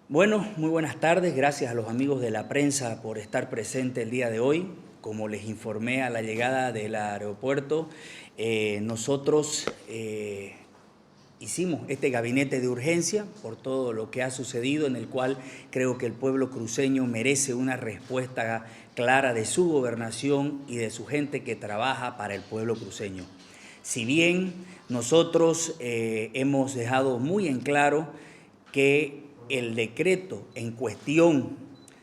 Bueno, muy buenas tardes. Gracias a los amigos de la prensa por estar presente el día de hoy. Como les informé a la llegada del aeropuerto, nosotros hicimos este gabinete de urgencia por todo lo que ha sucedido, en el cual creo que el pueblo cruceño merece una respuesta clara de su gobernación y de su gente que trabaja para el pueblo cruceño. Si bien nosotros hemos dejado muy en claro que el decreto en cuestión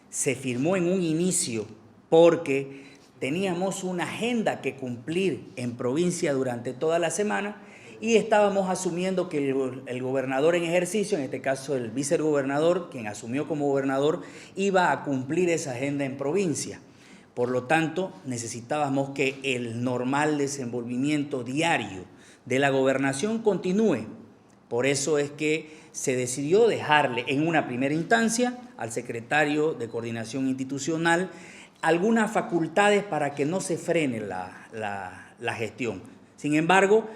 se firmó en un inicio porque teníamos una agenda que cumplir en provincia durante toda la semana y estábamos asumiendo que el gobernador en ejercicio, en este caso el vicegobernador, quien asumió como gobernador, iba a cumplir esa agenda en provincia. Por lo tanto, necesitábamos que el normal desenvolvimiento diario de la gobernación continúe. Por eso es que se decidió dejarle en una primera instancia al secretario de Coordinación Institucional algunas facultades para que no se frene la gestión. Sin embargo,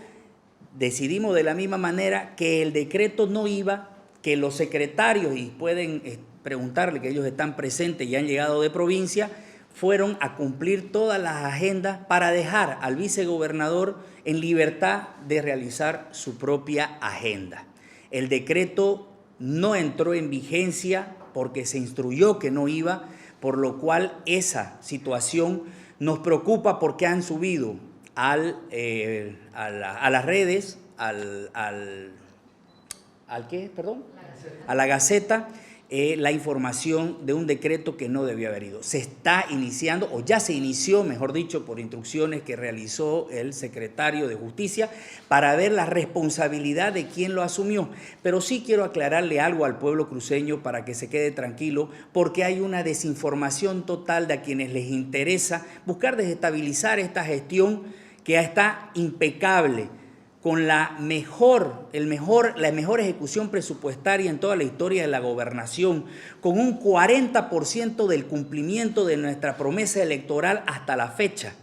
decidimos de la misma manera que el decreto no iba, que los secretarios, y pueden preguntarle que ellos están presentes y han llegado de provincia, fueron a cumplir todas las agendas para dejar al vicegobernador en libertad de realizar su propia agenda. El decreto no entró en vigencia porque se instruyó que no iba, por lo cual esa situación nos preocupa porque han subido a las redes, a la Gaceta, la información de un decreto que no debió haber ido. Se está iniciando, o ya se inició, mejor dicho, por instrucciones que realizó el secretario de Justicia, para ver la responsabilidad de quién lo asumió. Pero sí quiero aclararle algo al pueblo cruceño para que se quede tranquilo, porque hay una desinformación total de a quienes les interesa buscar desestabilizar esta gestión que está impecable, con la mejor ejecución presupuestaria en toda la historia de la gobernación, con un 40% del cumplimiento de nuestra promesa electoral hasta la fecha.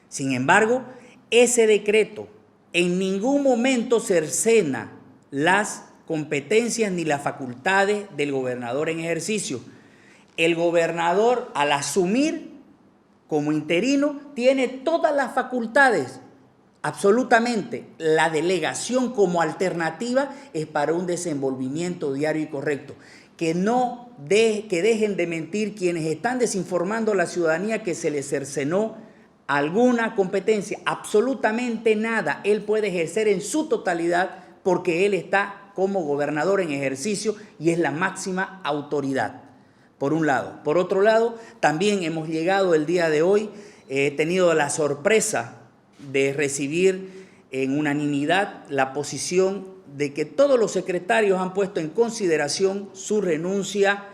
Sin embargo, ese decreto en ningún momento cercena las competencias ni las facultades del gobernador en ejercicio. El gobernador, al asumir como interino, tiene todas las facultades. Absolutamente, la delegación como alternativa es para un desenvolvimiento diario y correcto. Que dejen de mentir quienes están desinformando a la ciudadanía que se les cercenó alguna competencia. Absolutamente nada. Él puede ejercer en su totalidad porque él está como gobernador en ejercicio y es la máxima autoridad, por un lado. Por otro lado, también hemos llegado el día de hoy, he tenido la sorpresa de recibir en unanimidad la posición de que todos los secretarios han puesto en consideración su renuncia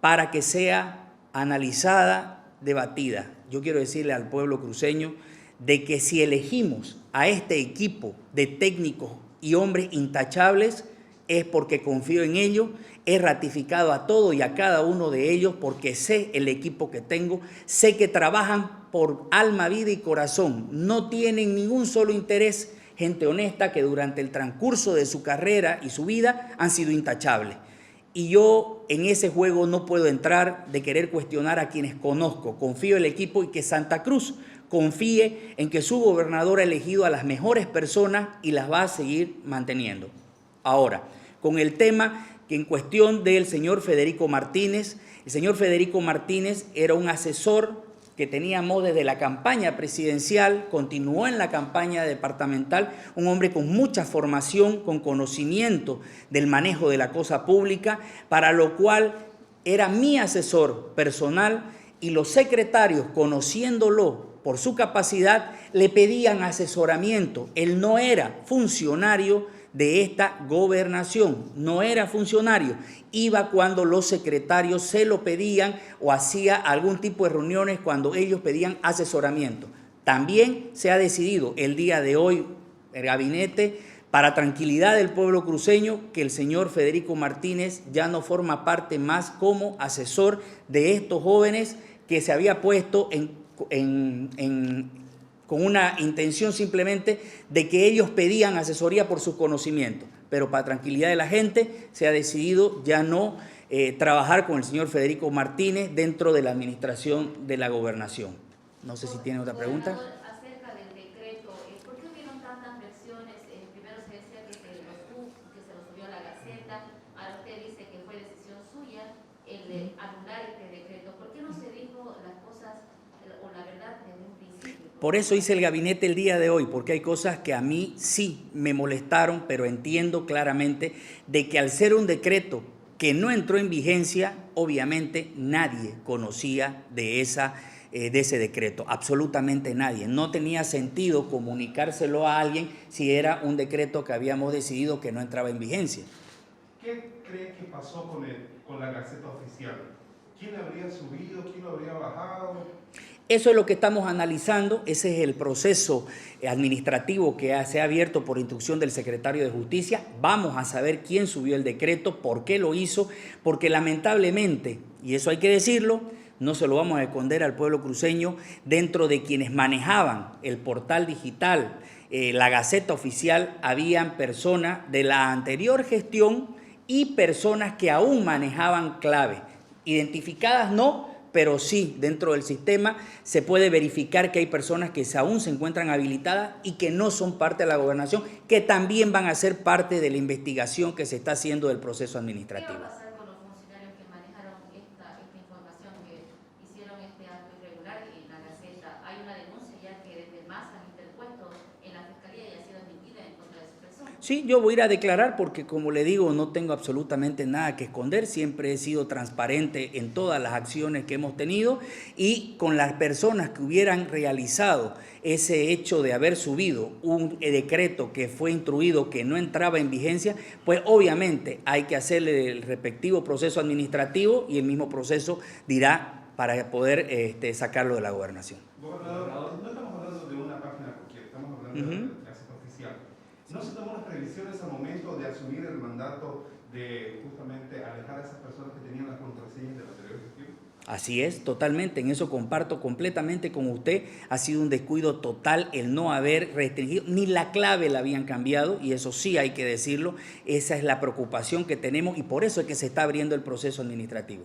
para que sea analizada, debatida. Yo quiero decirle al pueblo cruceño de que si elegimos a este equipo de técnicos y hombres intachables es porque confío en ellos, he ratificado a todos y a cada uno de ellos porque sé el equipo que tengo, sé que trabajan por alma, vida y corazón, no tienen ningún solo interés, gente honesta que durante el transcurso de su carrera y su vida han sido intachables. Y yo en ese juego no puedo entrar de querer cuestionar a quienes conozco, confío en el equipo y que Santa Cruz confíe en que su gobernador ha elegido a las mejores personas y las va a seguir manteniendo. Ahora, con el tema que en cuestión del señor Federico Martínez, el señor Federico Martínez era un asesor que teníamos desde la campaña presidencial, continuó en la campaña departamental, un hombre con mucha formación, con conocimiento del manejo de la cosa pública, para lo cual era mi asesor personal y los secretarios, conociéndolo por su capacidad, le pedían asesoramiento. Él no era funcionario de esta gobernación, no era funcionario, iba cuando los secretarios se lo pedían o hacía algún tipo de reuniones cuando ellos pedían asesoramiento. También se ha decidido el día de hoy, el gabinete, para tranquilidad del pueblo cruceño, que el señor Federico Martínez ya no forma parte más como asesor de estos jóvenes que se había puesto con una intención simplemente de que ellos pedían asesoría por su conocimiento. pero para tranquilidad de la gente se ha decidido ya no trabajar con el señor Federico Martínez dentro de la administración de la gobernación. No sé si tiene otra pregunta. Acerca del decreto, ¿por qué hubieron tantas versiones? Primero se decía que se lo subió a la Gaceta, ahora usted dice que fue decisión suya el de anular este decreto. ¿Por qué no se dijo las cosas o la verdad desde un principio? Por eso hice el gabinete el día de hoy, porque hay cosas que a mí sí me molestaron, pero entiendo claramente de que al ser un decreto que no entró en vigencia, obviamente nadie conocía de ese decreto, absolutamente nadie. No tenía sentido comunicárselo a alguien si era un decreto que habíamos decidido que no entraba en vigencia. ¿Qué cree que pasó con la Gaceta Oficial? ¿Quién habría subido? ¿Quién lo habría bajado? Eso es lo que estamos analizando, ese es el proceso administrativo que se ha abierto por instrucción del secretario de Justicia. Vamos a saber quién subió el decreto, por qué lo hizo, porque lamentablemente, y eso hay que decirlo, no se lo vamos a esconder al pueblo cruceño, dentro de quienes manejaban el portal digital, la Gaceta Oficial, habían personas de la anterior gestión y personas que aún manejaban clave, identificadas no, pero sí, dentro del sistema se puede verificar que hay personas que aún se encuentran habilitadas y que no son parte de la gobernación, que también van a ser parte de la investigación que se está haciendo del proceso administrativo. ¿Qué va a pasar con los funcionarios que manejaron esta información, que hicieron este acto irregular en la Gaceta? Hay una denuncia ya que desde MAS han interpuesto en la Fiscalía y ha sido admitida en contra de su persona. Sí, yo voy a ir a declarar porque, como le digo, no tengo absolutamente nada que esconder. Siempre he sido transparente en todas las acciones que hemos tenido y con las personas que hubieran realizado ese hecho de haber subido un decreto que fue instruido que no entraba en vigencia, pues obviamente hay que hacerle el respectivo proceso administrativo y el mismo proceso dirá para poder sacarlo de la gobernación. Gobernador, no estamos hablando de una página cualquiera, estamos hablando de la Gaceta Oficial. ¿No se tomó las previsiones al momento de asumir el mandato de justamente alejar a esas personas que tenían las contraseñas de la anterior gestión? Así es, totalmente, en eso comparto completamente con usted. Ha sido un descuido total el no haber restringido, ni la clave la habían cambiado, y eso sí hay que decirlo. Esa es la preocupación que tenemos y por eso es que se está abriendo el proceso administrativo.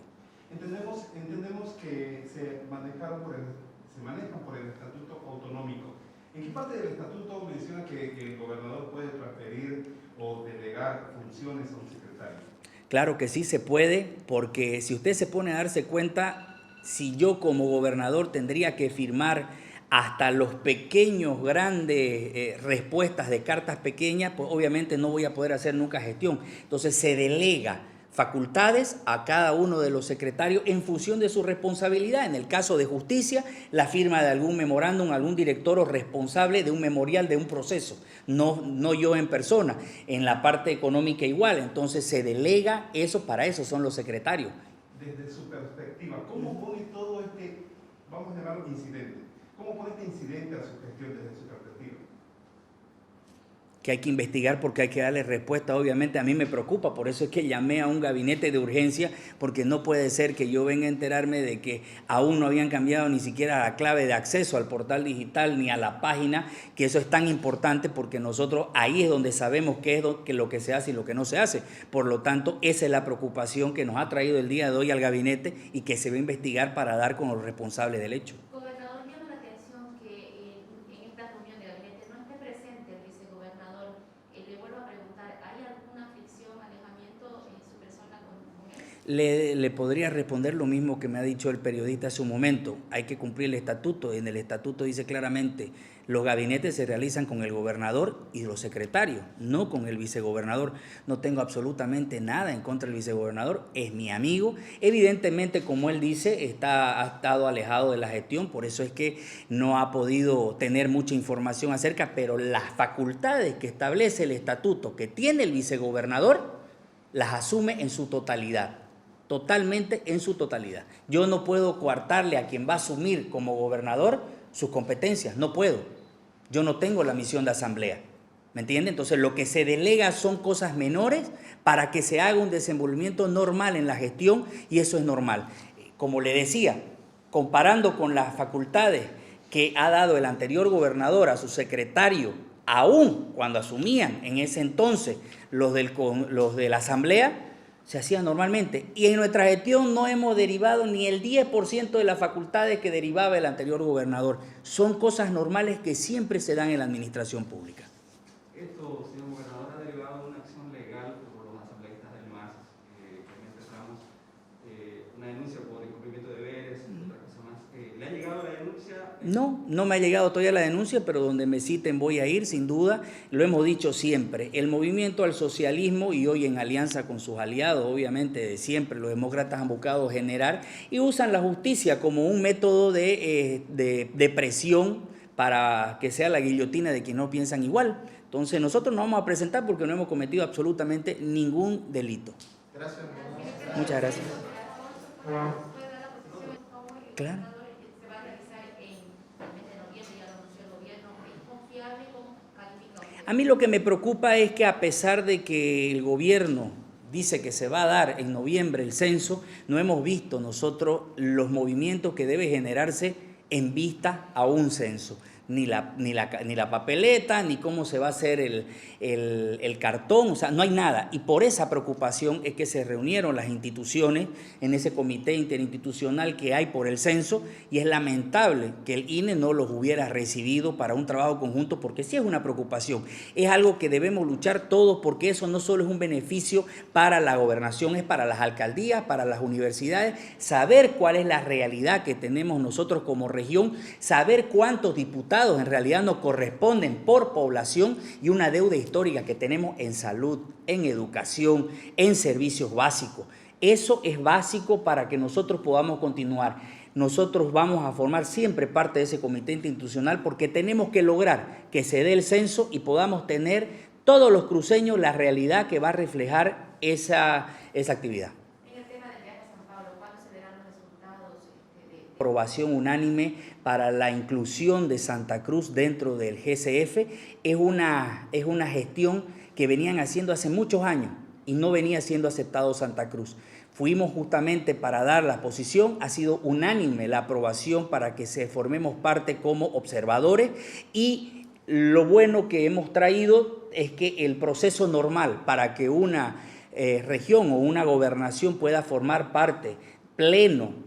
Entendemos que se manejan por el Estatuto Autonómico. ¿En qué parte del Estatuto menciona que el gobernador puede transferir o delegar funciones a un secretario? Claro que sí se puede, porque si usted se pone a darse cuenta, si yo como gobernador tendría que firmar hasta los pequeños, grandes respuestas de cartas pequeñas, pues obviamente no voy a poder hacer nunca gestión. Entonces se delega facultades a cada uno de los secretarios en función de su responsabilidad. En el caso de justicia, la firma de algún memorándum, algún director o responsable de un memorial de un proceso, no yo en persona. En la parte económica igual, entonces se delega eso, para eso son los secretarios. Desde su perspectiva, ¿cómo pone todo vamos a llamarlo incidente, cómo pone este incidente a su gestión desde su perspectiva? Que hay que investigar porque hay que darle respuesta, obviamente a mí me preocupa, por eso es que llamé a un gabinete de urgencia, porque no puede ser que yo venga a enterarme de que aún no habían cambiado ni siquiera la clave de acceso al portal digital ni a la página, que eso es tan importante porque nosotros ahí es donde sabemos qué es lo que se hace y lo que no se hace. Por lo tanto, esa es la preocupación que nos ha traído el día de hoy al gabinete y que se va a investigar para dar con los responsables del hecho. Gobernador, llama la atención que en esta reunión de gabinete no esté presente el vicegobernador. Le vuelvo a preguntar, ¿hay alguna fricción, alejamiento en su persona con él? Le podría responder lo mismo que me ha dicho el periodista hace un momento. Hay que cumplir el estatuto. En el estatuto dice claramente, los gabinetes se realizan con el gobernador y los secretarios, no con el vicegobernador. No tengo absolutamente nada en contra del vicegobernador, es mi amigo. Evidentemente, como él dice, ha estado alejado de la gestión, por eso es que no ha podido tener mucha información acerca, pero las facultades que establece el estatuto que tiene el vicegobernador, las asume en su totalidad. Totalmente en su totalidad. Yo no puedo coartarle a quien va a asumir como gobernador sus competencias, no puedo. Yo no tengo la misión de asamblea, ¿me entiende? Entonces lo que se delega son cosas menores para que se haga un desenvolvimiento normal en la gestión y eso es normal. Como le decía, comparando con las facultades que ha dado el anterior gobernador a su secretario, aún cuando asumían en ese entonces los de la Asamblea, se hacían normalmente. Y en nuestra gestión no hemos derivado ni el 10% de las facultades que derivaba el anterior gobernador. Son cosas normales que siempre se dan en la administración pública. Esto, señor gobernador, ha derivado de una acción legal por los asambleístas del MAS, que empezamos una denuncia por incumplimiento de deberes, otra cosa más. ¿Le ha llegado la denuncia? No me ha llegado todavía la denuncia, pero donde me citen voy a ir, sin duda. Lo hemos dicho siempre, el movimiento al socialismo, y hoy en alianza con sus aliados, obviamente de siempre, los demócratas han buscado generar y usan la justicia como un método de presión para que sea la guillotina de quienes no piensan igual. Entonces nosotros nos vamos a presentar porque no hemos cometido absolutamente ningún delito. Gracias. Muchas gracias. ¿Puede dar la posición, por favor? Claro. Se va a realizar en el mes de noviembre, ya lo anunció el gobierno. ¿Es confiable? ¿Cómo califica usted? A mí lo que me preocupa es que a pesar de que el gobierno dice que se va a dar en noviembre el censo, no hemos visto nosotros los movimientos que debe generarse en vista a un censo. Ni la papeleta, ni cómo se va a hacer el cartón, o sea, no hay nada. Y por esa preocupación es que se reunieron las instituciones en ese comité interinstitucional que hay por el censo, y es lamentable que el INE no los hubiera recibido para un trabajo conjunto, porque sí es una preocupación. Es algo que debemos luchar todos, porque eso no solo es un beneficio para la gobernación, es para las alcaldías, para las universidades, saber cuál es la realidad que tenemos nosotros como región, saber cuántos diputados en realidad nos corresponden por población, y una deuda histórica que tenemos en salud, en educación, en servicios básicos. Eso es básico para que nosotros podamos continuar. Nosotros vamos a formar siempre parte de ese comité institucional porque tenemos que lograr que se dé el censo y podamos tener todos los cruceños la realidad que va a reflejar esa actividad. En el tema del viaje a San Pablo, ¿cuándo se verán los resultados de Aprobación unánime para la inclusión de Santa Cruz dentro del GCF. Es una gestión que venían haciendo hace muchos años y no venía siendo aceptado Santa Cruz. Fuimos justamente para dar la posición, ha sido unánime la aprobación para que se formemos parte como observadores, y lo bueno que hemos traído es que el proceso normal para que una región o una gobernación pueda formar parte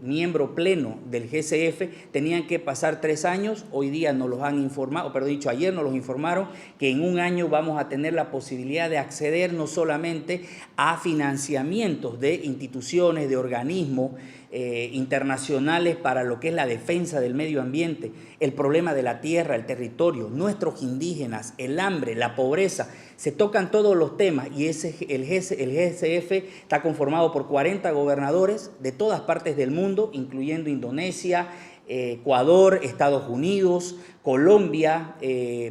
miembro pleno del GCF, tenían que pasar 3 años. Hoy día nos los han informado, ayer nos los informaron que en un año vamos a tener la posibilidad de acceder no solamente a financiamientos de instituciones, de organismos internacionales para lo que es la defensa del medio ambiente, el problema de la tierra, el territorio, nuestros indígenas, el hambre, la pobreza. Se tocan todos los temas, y el GCF está conformado por 40 gobernadores de todas partes del mundo, incluyendo Indonesia, Ecuador, Estados Unidos, Colombia,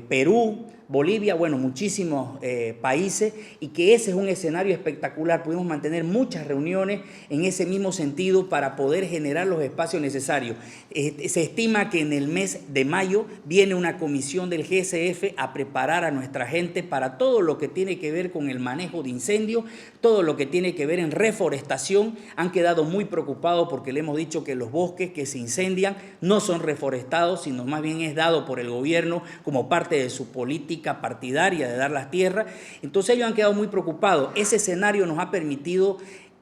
Perú, Bolivia, bueno, muchísimos países, y que ese es un escenario espectacular. Pudimos mantener muchas reuniones en ese mismo sentido para poder generar los espacios necesarios. Se estima que en el mes de mayo viene una comisión del GCF a preparar a nuestra gente para todo lo que tiene que ver con el manejo de incendios, todo lo que tiene que ver en reforestación. Han quedado muy preocupados porque le hemos dicho que los bosques que se incendian no son reforestados, sino más bien es dado por el gobierno como parte de su política partidaria de dar las tierras. Entonces ellos han quedado muy preocupados. Ese escenario nos ha permitido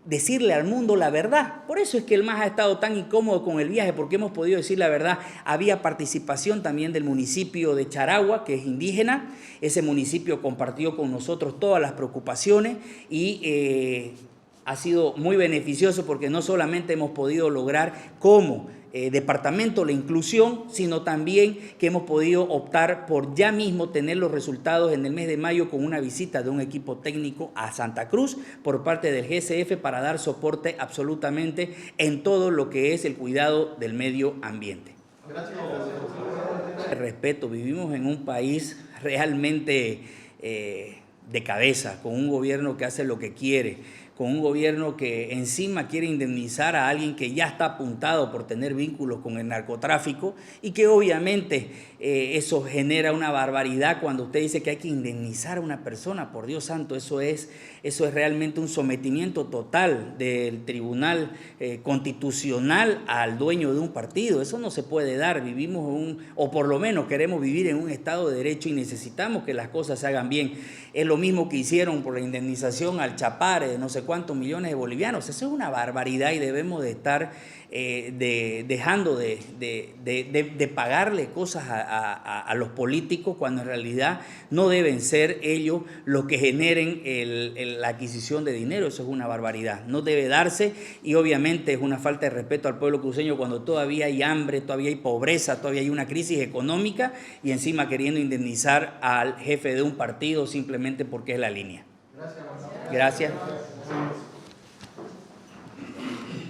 decirle al mundo la verdad. Por eso es que el MAS ha estado tan incómodo con el viaje, porque hemos podido decir la verdad. Había participación también del municipio de Charagua, que es indígena. Ese municipio compartió con nosotros todas las preocupaciones, y ha sido muy beneficioso porque no solamente hemos podido lograr como departamento la inclusión, sino también que hemos podido optar por ya mismo tener los resultados en el mes de mayo con una visita de un equipo técnico a Santa Cruz por parte del GCF para dar soporte absolutamente en todo lo que es el cuidado del medio ambiente. Respeto, vivimos en un país realmente de cabeza, con un gobierno que hace lo que quiere, con un gobierno que encima quiere indemnizar a alguien que ya está apuntado por tener vínculos con el narcotráfico y que obviamente eso genera una barbaridad cuando usted dice que hay que indemnizar a una persona. Por Dios santo, eso es realmente un sometimiento total del Tribunal Constitucional al dueño de un partido. Eso no se puede dar. Vivimos o por lo menos queremos vivir en un Estado de Derecho y necesitamos que las cosas se hagan bien. Es lo mismo que hicieron por la indemnización al Chapare de no sé cuántos millones de bolivianos. Eso es una barbaridad y debemos de estar dejando de pagarle cosas a los políticos cuando en realidad no deben ser ellos los que generen la adquisición de dinero. Eso es una barbaridad, no debe darse y obviamente es una falta de respeto al pueblo cruceño cuando todavía hay hambre, todavía hay pobreza, todavía hay una crisis económica y encima queriendo indemnizar al jefe de un partido simplemente porque es la línea. Gracias.